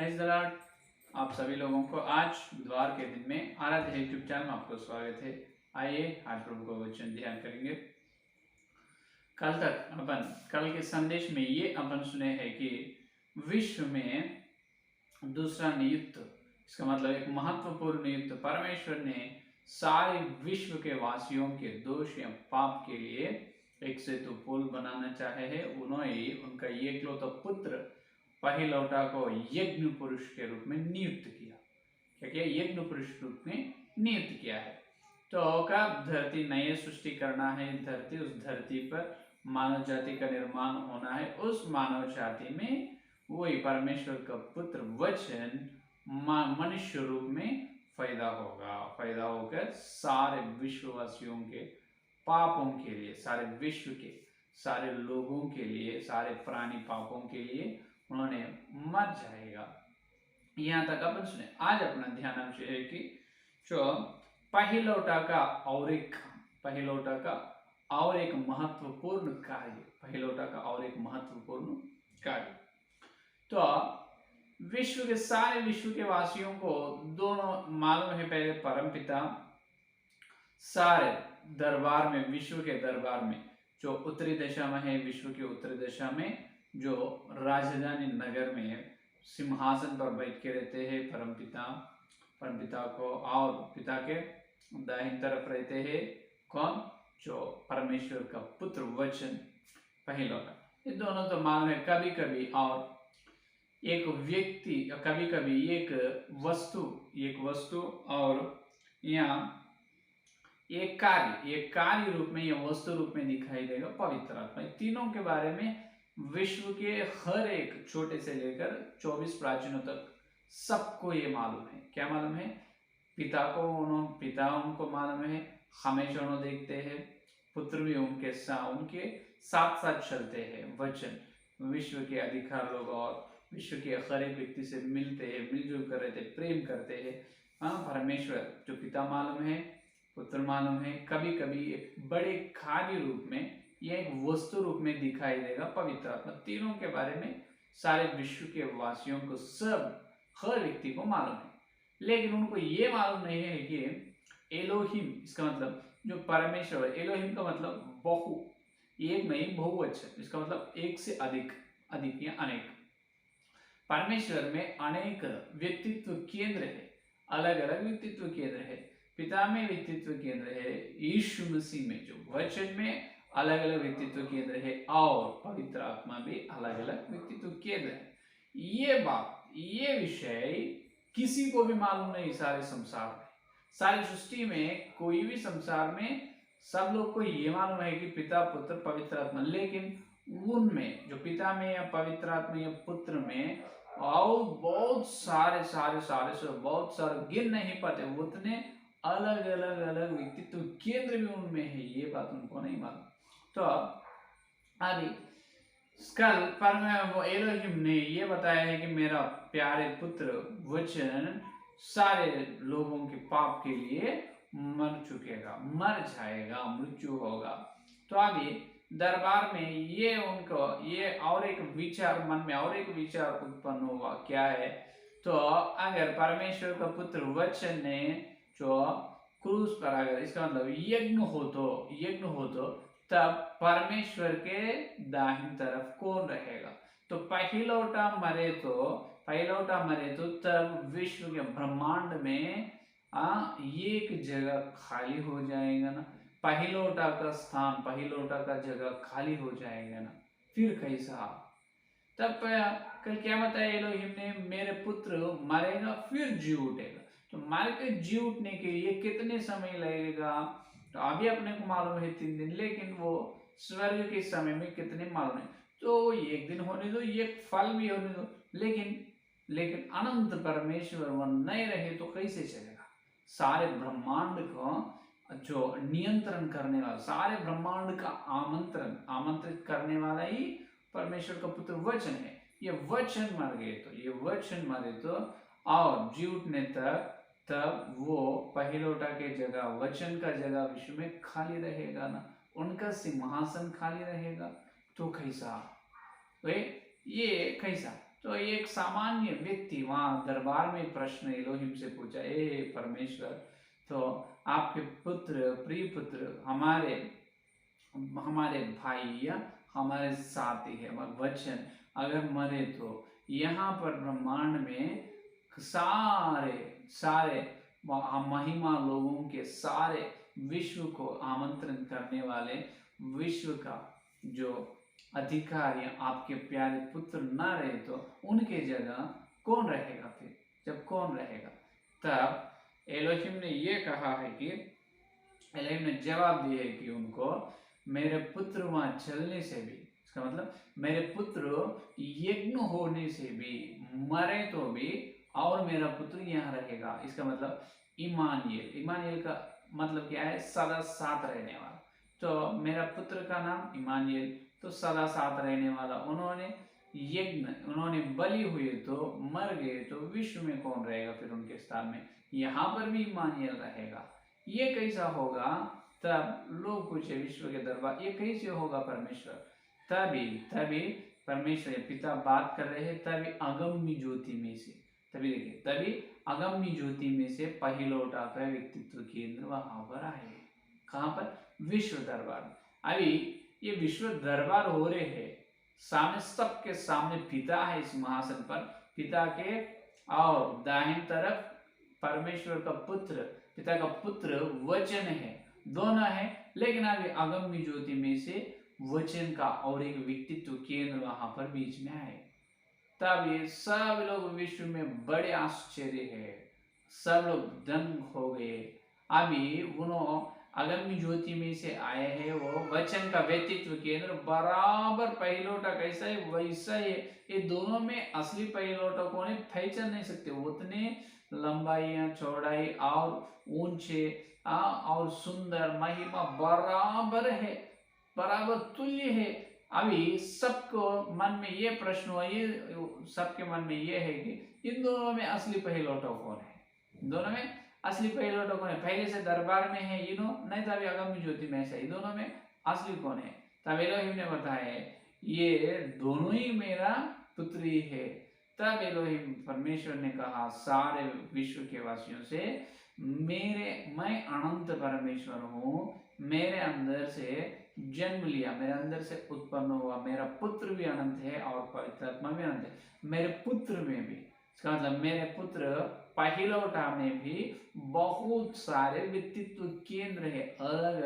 Praise the Lord. आप सभी लोगों को आज बुधवार के दिन में आराध्य यूट्यूब चैनल में आपको स्वागत है। आइए आज प्रभु का वचन ध्यान करेंगे। कल के संदेश में ये अपन सुने हैं कि विश्व में दूसरा नियुक्त, इसका मतलब एक महत्वपूर्ण नियुक्त परमेश्वर ने सारे विश्व के वासियों के दोष या पाप के लिए एक सेतु पुल बनाना चाहे है। उन्होंने उनका एकलौता पुत्र पहिलौठा को यज्ञ पुरुष के रूप में नियुक्त किया। क्या किया? यज्ञ पुरुष रूप में नियुक्त किया है। तो कब धरती नई सृष्टि करना है, धरती उस धरती पर मानव जाति का निर्माण होना है। उस मानव जाति में वही परमेश्वर का पुत्र वचन मनुष्य रूप में पैदा होगा। पैदा होकर सारे विश्ववासियों के पापों के लिए, सारे विश्व के सारे लोगों के लिए, सारे प्राणी पापों के लिए उन्होंने मर जाएगा। यहाँ तक अपन सुने। आज अपना ध्यान विषय है कि जो पहिलौठा का और एक महत्वपूर्ण कार्य, पहिलौठा का और एक महत्वपूर्ण कार्य। तो विश्व के वासियों को दोनों मालूम है। पहले परमपिता सारे दरबार में, विश्व के दरबार में, जो उत्तरी दिशा में है, विश्व के उत्तरी दिशा में जो राजधानी नगर में सिंहासन पर बैठ के रहते हैं परमपिता को, और पिता के दाहिनी तरफ रहते हैं कौन? जो परमेश्वर का पुत्र वचन पहिलौठा। ये दोनों तो मालूम है। कभी कभी और एक व्यक्ति, कभी कभी एक वस्तु और यहाँ एक कार्य रूप में या वस्तु रूप में दिखाई देगा पवित्र आत्मा। तीनों के बारे में विश्व के हर एक छोटे से लेकर 24 प्राचीनों तक सबको ये मालूम है। क्या मालूम है? पिता उनको मालूम है, हमेशा उन्हें देखते हैं। पुत्र भी उनके साथ साथ चलते हैं। वचन विश्व के अधिकार लोग और विश्व के हर एक व्यक्ति से मिलते हैं, मिलजुल कर रहते, प्रेम करते हैं। परमेश्वर जो पिता मालूम है, पुत्र मालूम है, कभी कभी एक बड़े कार्य रूप में या एक वस्तु रूप में दिखाई देगा पवित्र आत्मा। तीनों के बारे में सारे विश्व के वासियों को, सब हर व्यक्ति को मालूम है। लेकिन उनको ये मालूम नहीं है कि एलोहिम, इसका मतलब जो परमेश्वर, एलोहिम का मतलब बहु, एक नहीं बहुवचन, इसका मतलब एक से अधिक या अनेक। परमेश्वर में अनेक व्यक्तित्व केंद्र है, अलग अलग व्यक्तित्व केंद्र है। पिता में व्यक्तित्व केंद्र है, यीशु मसीह में जो वचन में अलग अलग व्यक्तित्व केंद्र है, और पवित्र आत्मा भी अलग अलग व्यक्तित्व केंद्र है। ये बात, ये विषय किसी को भी मालूम नहीं सारे संसार में, सारी सृष्टि में, कोई भी संसार में सब लोग को ये मालूम है कि पिता, पुत्र, पवित्र आत्मा। लेकिन उनमें जो पिता में या पवित्र आत्मा या पुत्र में और बहुत सारे बहुत सारे गिन नहीं पाते उतने अलग अलग व्यक्तित्व केंद्र भी उनमें है। ये बात उनको नहीं मालूम। तो अभी कल पर वो एलोहिम ने ये बताया है कि मेरा प्यारे पुत्र वचन सारे लोगों के पाप के लिए मर जाएगा, मृत्यु होगा। तो अभी दरबार में ये और एक विचार, मन में और एक विचार उत्पन्न हुआ। क्या है? तो अगर परमेश्वर का पुत्र वचन ने जो क्रूस पर, अगर इसका मतलब यज्ञ हो तो तब परमेश्वर के दाहिनी तरफ कौन रहेगा? तो पहिलौठा मरे तो तब विश्व के ब्रह्मांड में एक जगह खाली हो जाएगा ना। पहिलौठा का स्थान, पहिलौठा का जगह खाली हो जाएगा ना। फिर कैसा? तब कल क्या बताया एलोहिम ने? मेरे पुत्र मरेगा फिर जी उठेगा। तो मर के जी उठने के लिए कितने समय लगेगा? तो अभी अपने को मालूम है 3 दिन, लेकिन वो स्वर्ग के समय में कितने मालूम है। तो एक दिन होने दो, एक फल भी होने दो, लेकिन अनंत परमेश्वर वो नहीं रहे तो कैसे चलेगा? सारे ब्रह्मांड को जो नियंत्रण करने वाला, सारे ब्रह्मांड का आमंत्रित करने वाला ही परमेश्वर का पुत्र वचन है। ये वचन मरे तो और जी उठने तब वो पहिलौठा के जगह, वचन का जगह विश्व में खाली रहेगा ना, उनका सिंहासन खाली रहेगा। तो कैसा? ये कैसा? तो एक सामान्य व्यक्ति वहां दरबार में प्रश्न एलोहिम से पूछा, ए परमेश्वर, तो आपके पुत्र, प्रिय पुत्र, हमारे हमारे भाई या हमारे साथी है, वचन अगर मरे तो यहाँ पर ब्रह्मांड में सारे सारे महिमा लोगों के सारे विश्व को आमंत्रण करने वाले विश्व का जो अधिकारी आपके प्यारे पुत्र न रहे तो उनके जगह कौन रहेगा? फिर जब कौन रहेगा? तब एलोहिम ने ये कहा है कि एलोहिम ने जवाब दिया है कि उनको मेरे पुत्र वहां चलने से भी, इसका मतलब मेरे पुत्र यज्ञ होने से भी मरे तो भी और मेरा पुत्र यहाँ रहेगा। इसका मतलब इमानुएल, इमानुएल का मतलब क्या है? सदा साथ रहने वाला। तो मेरा पुत्र का नाम इमानुएल, तो सदा साथ रहने वाला। उन्होंने यज्ञ, उन्होंने बलि हुए तो मर गए, तो विश्व में कौन रहेगा फिर उनके स्थान में? यहाँ पर भी इमानुएल रहेगा। ये कैसा होगा? तब लोग पूछे विश्व के दरबार, ये कैसे होगा परमेश्वर? तभी तभी परमेश्वर पिता बात कर रहे हैं, तभी अगम्य ज्योति में से, तभी देखिए, तभी अगम्य ज्योति में से पहिलौठा का व्यक्तित्व केंद्र वहां पर आए। कहां पर? विश्व दरबार। अभी ये विश्व दरबार हो रहे हैं, सामने सबके सामने पिता है इस महासन पर, पिता के और दाहिनी तरफ परमेश्वर का पुत्र, पिता का पुत्र वचन है, दोनों है। लेकिन अभी अगम्य ज्योति में से वचन का और एक व्यक्तित्व केंद्र वहां पर बीच में आए। तब ये सब लोग विश्व में बड़े आश्चर्य है, सब लोग दंग हो गए। अभी उन्होंने अगम्य ज्योति में से आए हैं, वो वचन का व्यक्तित्व केंद्र बराबर पहिलौठा कैसा है वैसा है। ये दोनों में असली पहिलौठा को पहचान नहीं सकते, उतने लंबाई, चौड़ाई और ऊंचे और सुंदर, महिमा बराबर है, बराबर तुल्य है। अभी सबको मन में ये प्रश्न हुआ, ये सबके मन में ये है कि इन दोनों में असली पहिलौठा कौन है? इन दोनों में असली पहिलौठा कौन है? पहले से दरबार में है इनो, नहीं तो अभी अगम्य ज्योति में ऐसा, दोनों में असली कौन है? तब एलोहिम ने बताया ये दोनों ही मेरा पुत्र ही है। तब एलोहिम परमेश्वर ने कहा सारे विश्व के वासियों से, मैं अनंत परमेश्वर हूँ, मेरे अंदर से जन्म लिया, मेरे अंदर से उत्पन्न हुआ, मेरा पुत्र भी अनंत है और पवित्र आत्मा भी अनंत है। मेरे पुत्र में भी, इसका मतलब मेरे पुत्र पहिलौठा में भी बहुत सारे व्यक्तित्व केंद्र है, अलग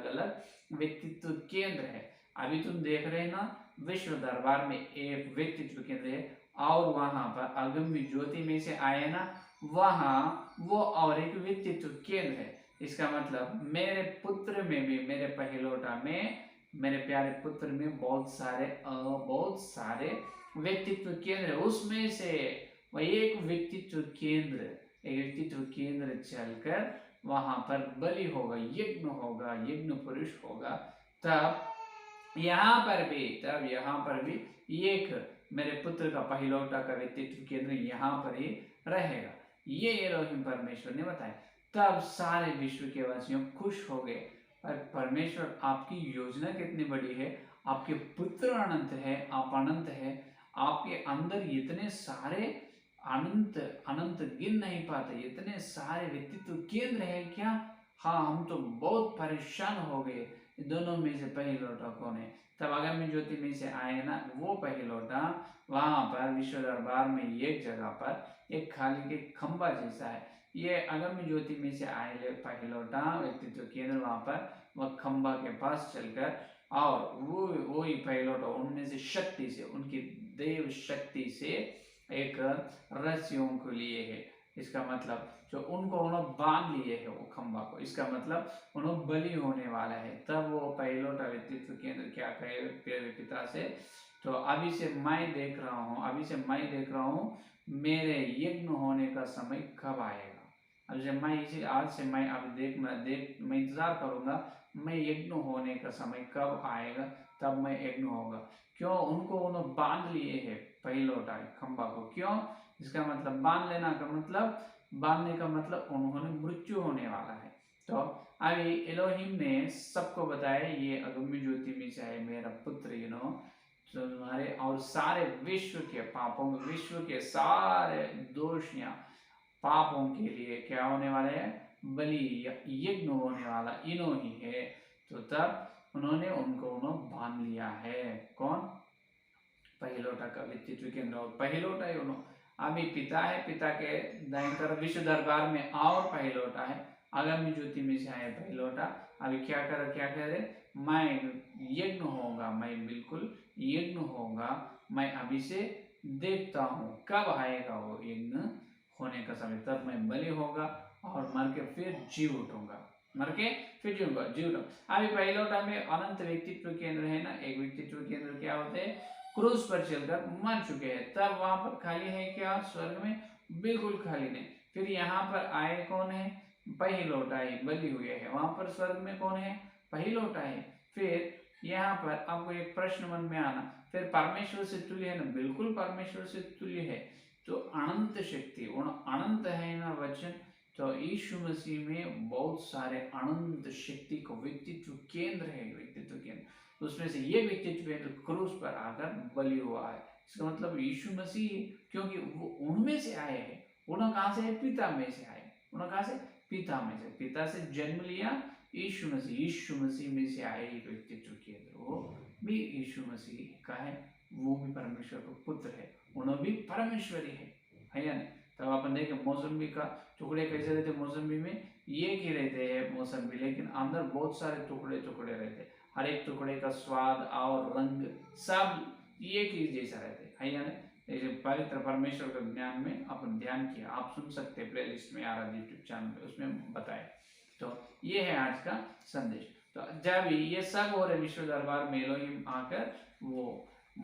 अलग व्यक्तित्व केंद्र है। अभी तुम देख रहे हैं ना, विश्व दरबार में एक व्यक्तित्व केंद्र है, और वहां पर अगम्य ज्योति में से आए ना, वहां वो और एक व्यक्तित्व केंद्र है। इसका मतलब मेरे पुत्र में भी, मेरे पहिलौठा में, मेरे प्यारे पुत्र में बहुत सारे व्यक्तित्व केंद्र, उसमें से वही एक व्यक्तित्व केंद्र चलकर वहां पर बलि होगा, यज्ञ होगा, यज्ञ पुरुष होगा। तब यहाँ पर भी एक मेरे पुत्र का पहिलौठा का व्यक्तित्व केंद्र यहाँ पर ही रहेगा। ये एलोहिम परमेश्वर ने बताया। तब सारे विश्व के वासियों खुश हो गए। और परमेश्वर आपकी योजना कितनी बड़ी है, आपके पुत्र अनंत है, आप अनंत है, आपके अंदर इतने सारे अनंत गिन नहीं पाते, इतने सारे व्यक्तित्व केंद्र है क्या? हाँ, हम तो बहुत परेशान हो गए, दोनों में से पहिलौठा कौन है? तब अगम्य ज्योति में से आए ना वो पहिलौठा, वहां पर विश्व दरबार में एक जगह पर एक खाली के खंबा जैसा है, ये अगम्य ज्योति में से आए पहिलौठा व्यक्तित्व केंद्र वहां पर वह खंबा के पास चलकर, और वो ही पहिलौठा उनमें से शक्ति से, उनकी देव शक्ति से एक रस्सियों को लिए है। इसका मतलब जो उनको उन्होंने बांध लिए है वो खंबा को, इसका मतलब उन्होंने बलि होने वाला है। तब वो पहिलौठा व्यक्तित्व केंद्र क्या कहे प्यारे पिता से, तो अभी से मैं देख रहा हूँ मेरे यज्ञ होने का समय कब आएगा। अब जब आज से मैं मैं इंतजार करूंगा, मैं यज्ञ होने का समय कब आएगा, तब मैं यज्ञ होगा। क्यों? उनको उन्होंने बांध लिए है पहिलौठा खंबा को। क्यों? इसका मतलब बांधने का मतलब उन्होंने मृत्यु होने वाला है। तो अभी एलोहिम ने सबको बताया ये अगम्य ज्योति में से है मेरा पुत्र, तुम्हारे और सारे विश्व के पापों, विश्व के सारे दोष या पापों के लिए क्या होने वाले हैं, बलि यज्ञ होने वाला इनो ही है। तो तब उन्होंने उनको बांध लिया है। कौन? पहिलोटा का व्यक्तित्व केंद्र। और पहिलोटा ही अभी पिता है, पिता के दाईं तरफ विश्व दरबार में और पहिलोटा है, आगामी ज्योति में से आए पहिलोटा। अभी क्या कह रहे, मैं यज्ञ होगा, मैं बिल्कुल यज्ञ होगा, मैं अभी से देखता हूँ कब आएगा वो यज्ञ होने का समय, तब मैं बलि होगा और मर के फिर जीव उठूंगा, मर के फिर जीव उठूंगा। अभी पहिलोटा में अनंत व्यक्तित्व केंद्र है ना, एक व्यक्तित्व केंद्र क्या होते हैं, क्रूस पर चलकर मर चुके हैं, तब वहां पर खाली है क्या, स्वर्ग में बिल्कुल खाली नहीं। फिर यहाँ पर आए कौन है, पहिलोटा ही बलि हुए हैं, वहां पर स्वर्ग में कौन है, पहिलोटा है। फिर यहाँ पर आपको एक प्रश्न मन में आना, फिर परमेश्वर से तुल्य है ना, बिल्कुल परमेश्वर से तुल्य है। तो अनंत शक्ति, अनंत है ना वचन, तो यीशु मसीह में बहुत सारे अनंत शक्ति को व्यक्तित्व केंद्र है, व्यक्तित्व केंद्र, उसमें से ये व्यक्तित्व केंद्र क्रूस पर आकर बलि हुआ है। इसका मतलब यीशु मसीह, क्योंकि वो उनमें से आए हैं, उन्होंने कहाँ से है, पिता में से आए, उन्होंने कहाँ से, पिता में से, पिता से जन्म लिया यीशु मसीह में से आए एक व्यक्तित्व केंद्र, वो भी यीशु मसीह का है, वो भी परमेश्वर का पुत्र है, उन्होंने भी परमेश्वरी है या नहीं। तब अपन देखे मौसम्बी का टुकड़े कैसे रहते, मौसम्बी में एक ही रहते हैं मौसम्बी, लेकिन अंदर बहुत सारे टुकड़े टुकड़े रहते, हर एक टुकड़े का स्वाद और रंग सब एक ही जैसा रहते है या नहीं। जैसे पवित्र परमेश्वर का ज्ञान में अपन ध्यान किया, आप सुन सकते हैं प्लेलिस्ट में आराध्य यूट्यूब चैनल पे, उसमें बताए। तो ये है आज का संदेश। तो जब ये सब हो रहे विश्व दरबार में एलोहिम आकर वो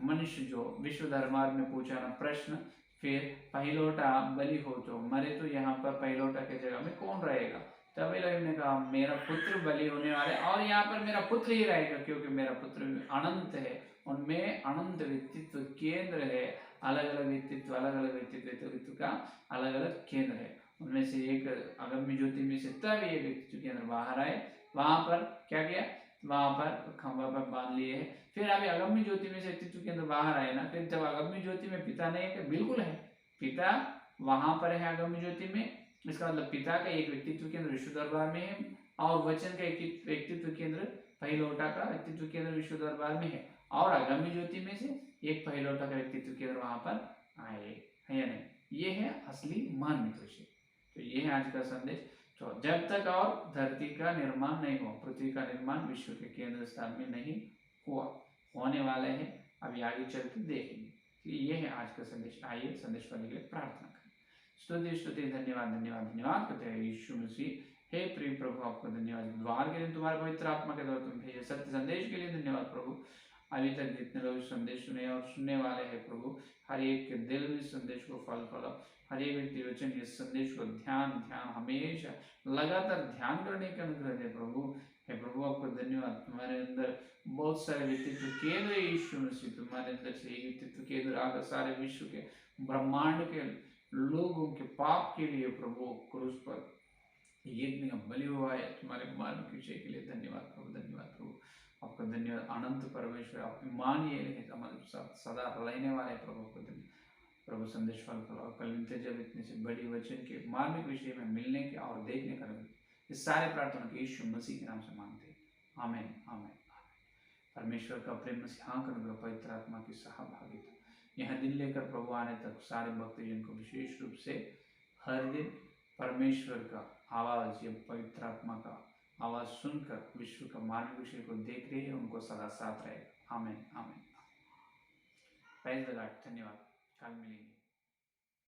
मनुष्य जो विश्व दरबार में पूछा ना प्रश्न, फिर पहिलोटा बलि हो तो मरे, तो यहाँ पर पहिलोटा के जगह में कौन रहेगा, तब एलोहिम ने कहा मेरा पुत्र बलि होने वाले, और यहाँ पर मेरा पुत्र ही रहेगा, क्योंकि मेरा पुत्र अनंत है, उनमें अनंत व्यक्तित्व केंद्र है, अलग अलग व्यक्तित्व का अलग अलग केंद्र है, उनमें से एक अगम्य ज्योति में से तब ये व्यक्तित्व केंद्र बाहर आए, वहां पर क्या किया, वहां पर खंभा पर बांध लिए है। फिर अभी अगम्य ज्योति में से व्यक्तित्व केंद्र बाहर आए ना, फिर जब अगम्य ज्योति में पिता नहीं है, बिल्कुल है, पिता वहां पर है अगम्य ज्योति में, इसका मतलब पिता का एक व्यक्तित्व केंद्र विश्व दरबार में है, और वचन का एक व्यक्तित्व केंद्र पहिलोटा का व्यक्तित्व केंद्र विश्व दरबार में है, और अगम्य ज्योति में से एक पहिलोटा का व्यक्तित्व केंद्र वहां पर आए है या नहीं। ये है असली मान्य विषय। तो ये है आज का संदेश। तो जब तक और धरती का निर्माण नहीं हुआ, पृथ्वी का निर्माण विश्व के केंद्र स्थान में नहीं हुआ, होने वाले हैं, अभी आगे चल के देखेंगे। तो ये है आज का संदेश। आइए संदेश पाने के लिए प्रार्थना करें। स्तुति स्तुति धन्यवाद धन्यवाद धन्यवाद करते हैं यीशु मसीह। हे प्रिय प्रभु, आपको धन्यवाद, द्वार के लिए तुम्हारे पवित्र आत्मा के द्वारा तुम भेजे सत्य संदेश के लिए धन्यवाद प्रभु। अभी तक जितने लोग संदेश सुने और सुनने वाले हैं प्रभु, हर एक के दिल में संदेश को फल फलाओ, हर एक व्यक्ति वचन इस संदेश को ध्यान हमेशा लगातार ध्यान करने के अनुग्रह दे प्रभु। हे प्रभु, आपको धन्यवाद, तुम्हारे अंदर बहुत सारे व्यक्तित्व केंद्र यीशु मसीह, तुम्हारे अंदर से एक व्यक्तित्व केंद्र आकर सारे विश्व के ब्रह्मांड के लोगों के पाप के लिए प्रभु क्रूस पर यज्ञ बलि हुआ है, तुम्हारे मानव के विषय के लिए धन्यवाद प्रभु, धन्यवाद प्रभु, आपका धन्यवाद। अनंत परमेश्वर आप मानिए हमारे साथ सदा रहने वाले प्रभु को धन्यवाद प्रभु। संदेश फल फलाओ, कल जब इतने से बड़ी वचन के मार्मिक विषय में मिलने के और देखने का इस सारे प्रार्थना के यीशु मसीह के नाम से मांगते हैं, आमीन आमीन। परमेश्वर का प्रेम सिंहासन, पवित्र आत्मा की सहभागिता यह दिन लेकर प्रभु आने तक सारे भक्तजन को विशेष रूप से हर दिन परमेश्वर का आवाज या पवित्र आत्मा का आवाज सुनकर विश्व का मानव विषय को देख रहे हैं, उनको सदा साथ रहेगा। आमीन आमीन। Praise the Lord. धन्यवाद। कल मिलेंगे।